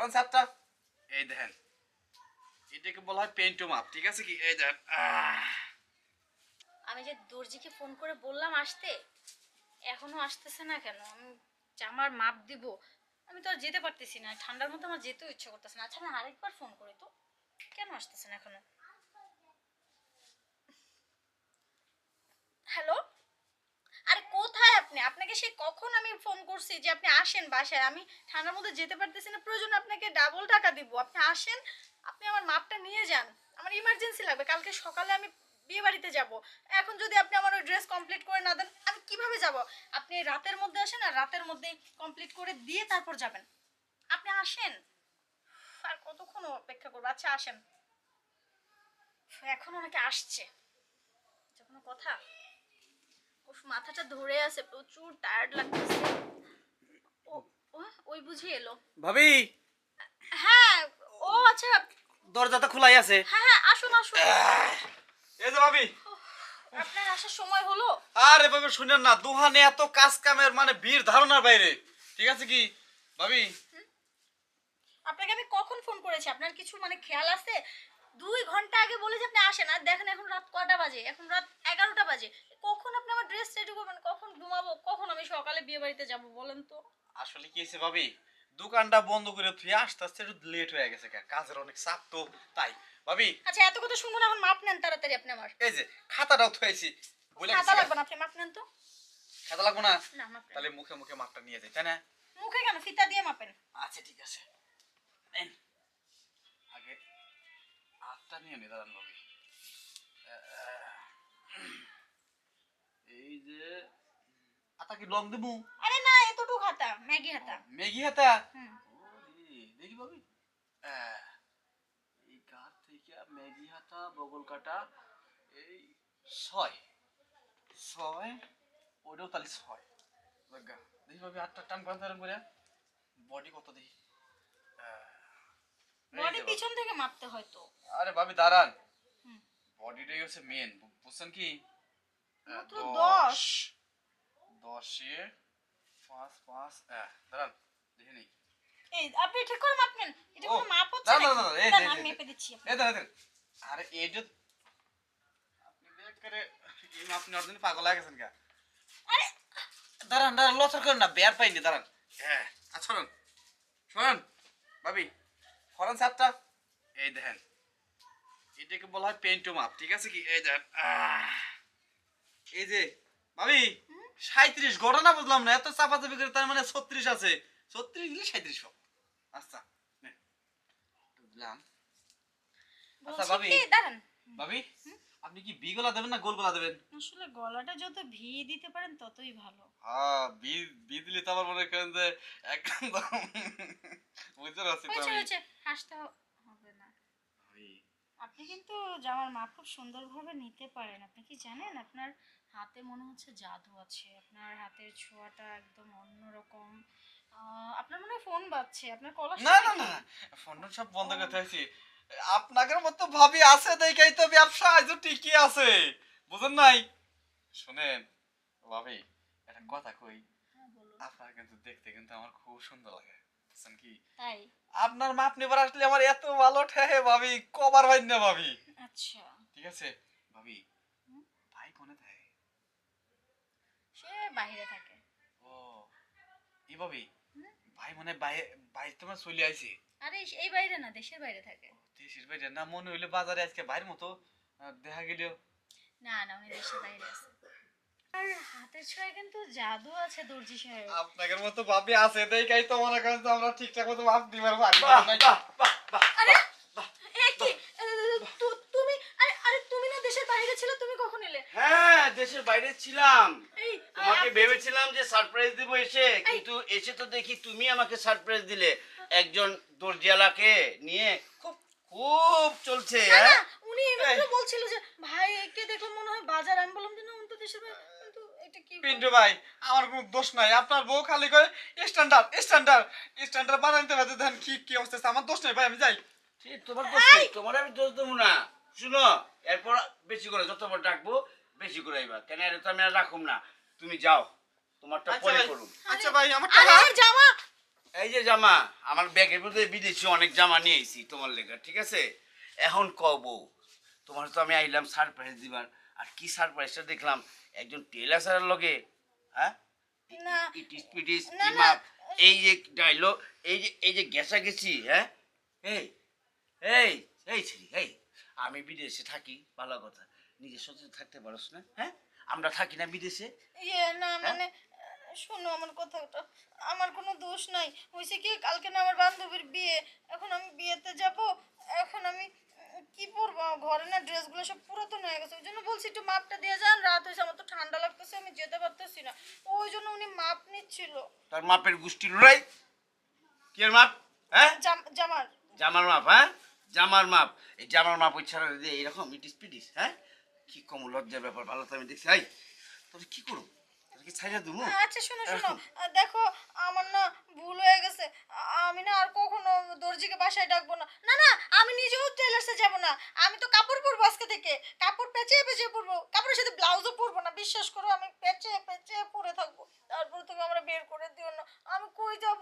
Foreign স্যারটা এই দেখেন, এটাকে বলা হয় পেন্টো মাপ, ঠিক আছে কি? এই দেখেন, আমি যে দর্জিকে ফোন করে বললাম আসতে, এখনো আসতেছে না কেন? আমি জামার মাপ দিব, আমি তো আর যেতে পারতেছি না, ঠান্ডার মধ্যে আমার যেতেও ইচ্ছে করতেছে না। আচ্ছা আমি আরেকবার ফোন করি তো, কেন আসতেছে না এখনো? হ্যালো, আরে কোথায় আপনি? আপনাকে সেই কখন আমি ফোন করছি যে আপনি আসেন বাসায়। আমি ঠান্ডার মধ্যে যেতে পারতেছি না, প্রয়োজন আপনাকে ডাবল টাকা দিব, আপনি আসেন। আপনি আমার মাপটা নিয়ে যান, আমার ইমার্জেন্সি লাগবে, কালকে সকালে আমি বিয়ে বাড়িতে যাব। এখন যদি আপনি আমার ওই ড্রেস কমপ্লিট করে না দেন আমি কিভাবে যাব? আপনি রাতের মধ্যে আসেন, আর রাতের মধ্যে কমপ্লিট করে দিয়ে তারপর যাবেন। আপনি আসেন। আর কতক্ষণ অপেক্ষা করবো? আচ্ছা আসেন। এখন অনেকে আসছে, এটা কোনো কথা? উফ, মাথাটা ধরে আছে, প্রচুর টায়ার্ড লাগতেছে। ও ও, ওই বুঝি এলো। ভাবি হ্যাঁ, ও আচ্ছা। দরজা তো খোলাই আছে। হ্যাঁ হ্যাঁ, আসুন আসুন। এই যে ভাবি, আপনার আসার সময় হলো? আরে ভাবি শুনেন না, দুহানে এত কাজ কামের মানে ভিড় ধারণার বাইরে, ঠিক আছে কি ভাবি? আপনাকে আমি কখন ফোন করেছি, আপনার কিছু মানে খেয়াল আছে? 2 ঘন্টা আগে বলে যে আপনি আসেন, আর দেখেন এখন রাত কয়টা বাজে? এখন রাত 11টা বাজে। কখন আপনি আমার ড্রেস রেডি করবেন, কখন ঘুমাবো, কখন আমি সকালে বিয়ে বাড়িতে যাবো বলেন তো? আসলে কি হয়েছে ভাবি, দোকানটা বন্ধ করে তুই আসতে আসতে একটু লেট হয়ে গেছে, কাজের অনেক চাপ তো তাই। ভাবি আচ্ছা এত কথা শুনবো না, এখন মাপ নেন তাড়াতাড়ি আপনি আমার। এই যে খাতাটাও থুয়েছি, বলে খাতা লাগবে না, আপনি মাপ নেন তো। খাতা লাগবো না? না মাপ নেন। তাহলে মুখে মুখে মাপটা নিয়ে যাই, তাই না? মুখে কেন, ফিতা দিয়ে মাপেন। আচ্ছা ঠিক আছে, নেন। আগে হাতটা নিয়ে নি, দাঁড়ান ভাবি। এই যে আটা কি লং দেবো? আরে না, এতটুকু হাতা, ম্যাগি হাতা। ম্যাগি হাতা? হুম। ওরে দেখি ভাবি, এই গাছ থেকে ম্যাগি হাতা বগল কাটা, এই 6 6, ওটাও তাহলে 6। দেখি ভাবি আটটা টান টান করে, বডি কত দেখি। বডি পিছন থেকে মাপতে হয় তো। আরে ভাবি দাঁড়ান, হুম। বডিটাই হচ্ছে মেন, বুঝছেন কি? মাত্র 10। 10-এ 5 5, দাঁড়ান দেখে নেই। এই আপনি ঠিক করে মাপ নেন, এটা ও কোনো মাপ হচ্ছে না না? না না, এই না যে আমি মেপে দিচ্ছি এই আপনাকে। দাঁড়ান, আরে এই যে আপনি দেখ করে এই মাপ নেওয়ার জন্য পাগল হয়ে গেছেন কা? আরে দাঁড়ান দাঁড়ান, লচর করেন না, বের পাইনি, দাঁড়ান। আচ্ছা শোনেন শোনেন ভাবি, ফরেন স্যারটা এই দেখেন, এটাকে বলা হয় পেন্টো মাপ, ঠিক আছে কি? এই দেখেন, এই যে ভাবি 37 ঘটনা বুঝলাম না, এত চাপাচাপি করে, তার মানে 36 আছে, 36 দিলে 37 হবে। আচ্ছা নেন, বুঝলাম। আচ্ছা বলছি ভাবি, কি, দাঁড়ান। ভাবি আপনি কি ভি গলা দেবেন না গোল গলা দেবেন? আসলে গলাটা যত ভি দিতে পারেন ততই ভালো। হ্যাঁ, ভি ভি দিলে তো আবার মনে করেন যে একদম বুঝতে পারছি তো হয়েছে আমি। হয়েছে, হাসতে হবে না। ভাবি, আপনি কিন্তু জামার মাপ খুব সুন্দরভাবে নিতে পারেন। আপনি কি জানেন আপনার হাতে মনে হচ্ছে জাদু আছে, আপনার হাতের ছোঁয়াটা একদম অন্যরকম। আপনার মনে হয় ফোন বাজছে, আপনার কল আসছে না না নাকি? না, ফোন সব বন্ধ করতে হয়েছি। আপনাদের মতো ভাবি আছে দেখাই তো ব্যবসা আজও ঠিকই আছে, বুঝেন নাই? শুনেন ভাবি, একটা কথা কই, হ্যাঁ বলুন। আপনার কিন্তু দেখতে কিন্তু আমার খুব সুন্দর লাগে, বুঝছেন কি? তাই? আপনার মাপ নেবার আসলে আমার এত ভালো ঠেহে ভাবি, কবার ভাই না ভাবি। আচ্ছা। ঠিক আছে ভাবি, হুম? ভাই কোনে থাকে? সে বাইরে থাকে। ও এই ভাবি, হুম? ভাই মানে বাইরে তোমার চলে আইছে? আরে এই বাইরে না, দেশের বাইরে থাকে। দেশের বাইরে না, মনে হইলে বাজারে আজকে বাইরের মতো দেখা গেল। না না, উনি দেশের বাইরে আছে। আর হাতের ছোঁয়ায় কিন্তু জাদু আছে দর্জি সাহেব। আপনাদের মতো ভাবি আছে দেখাই তো মনে করেন যে আমরা ঠিকঠাক মতো মাপ দিবার পারি না। আরে এ কি? এ, তুমি, আরে আরে তুমি না দেশের বাইরে ছিলে, তুমি কখন এলে? হ্যাঁ, দেশের বাইরে ছিলাম। এই তোমাকে ভেবেছিলাম যে সারপ্রাইজ দেব এসে, কিন্তু এসে তো দেখি তুমি আমাকে সারপ্রাইজ দিলে একজন দর্জিওয়ালাকে নিয়ে। খুব খুব চলছে। না না, হ্যাঁ, উনি এইমাত্র বলছিল যে ভাই একে দেখলাম মনে হয় বাজার, আমি বললাম যে না উনি তো দেশের বাইরে, কিন্তু এটা কি? পিন্টু ভাই, আমার কোনো দোষ নাই, আপনার বউ খালি করে স্ট্যান্ডার্ড স্ট্যান্ডার্ড স্ট্যান্ডার্ড বানাইতে পারতে দেন, কি কি অবস্থা আছে, আমার দোষ নাই ভাই, আমি যাই। ঠিক, তোমার দোষ নেই, তোমার আমি দোষ দেবো না। শুনো, এরপর বেশি করে যতবার ডাকবো বেশি করে আইবা, কেন এটা তো আমি আর রাখুম না। তুমি যাও, তোমারটা আচ্ছা পরে ভাই, করুন। আচ্ছা ভাই, আমার আরে টাকা। আমার জামা। এই যে জামা, আমার ব্যাগের মধ্যে বিদেশি অনেক জামা নিয়ে এসেছি তোমার লেগে, ঠিক আছে? এখন কব, তোমার তো আমি আইলাম সারপ্রাইজ দিবার, আর কি সারপ্রাইজটা দেখলাম একজন টেলার স্যারের লগে, হ্যাঁ? না ইটিস পিটিস না, কি না। মাপ, এই যে ডায়লগ, এই যে গেছা গেছি, হ্যাঁ? এই এই এই ছিরি, এই আমি বিদেশে থাকি, ভালো কথা, নিজে সচেতন থাকতে পারোস না, হ্যাঁ? আমরা থাকি না বিদেশে, ইয়ে না হ্যাঁ? মানে শোনো আমার কথাটা, আমার কোনো দোষ নাই। হয়েছে কি, কালকে না আমার বান্ধবীর বিয়ে, এখন আমি বিয়েতে যাব, এখন আমি কি পরবো, ঘরে না ড্রেসগুলো সব পুরাতন হয়ে গেছে, ওই জন্য বলছি একটু মাপটা দিয়ে যান, রাত হয়েছে, আমার তো ঠান্ডা লাগতেছে, আমি যেতে পারতেছি না, ওই জন্য উনি মাপ নিচ্ছিল। তোর মাপের গোষ্ঠী লড়াই, কি এর মাপ, হ্যাঁ? জামার। জামার মাপ, হ্যাঁ? জামার মাপ, এই জামার মাপ ওই ছাড়া দিয়ে এইরকম ইটিস পিটিস, হ্যাঁ? কি কম লজ্জার ব্যাপার, ভালো তো আমি দেখছি। এই তোর কি করো, তোর কি ছাইরা দুমু? আচ্ছা শোনো শোনো, দেখো আমার না ভুল হয়ে গেছে, আমি না আর কখনো দর্জিকে বাসায় ডাকবো না। না না, আমি নিজেও টেলার্সে যাব না, আমি তো কাপড় পরবো আজকে থেকে, কাপড় পেঁচিয়ে পেঁচিয়ে পরবো, কাপড়ের সাথে ব্লাউজও পরবো না, বিশ্বাস করো, আমি পেঁচিয়ে পেঁচিয়ে পরে থাকবো, তারপর তুমি আমরা বের করে দিও না, আমি কই যাব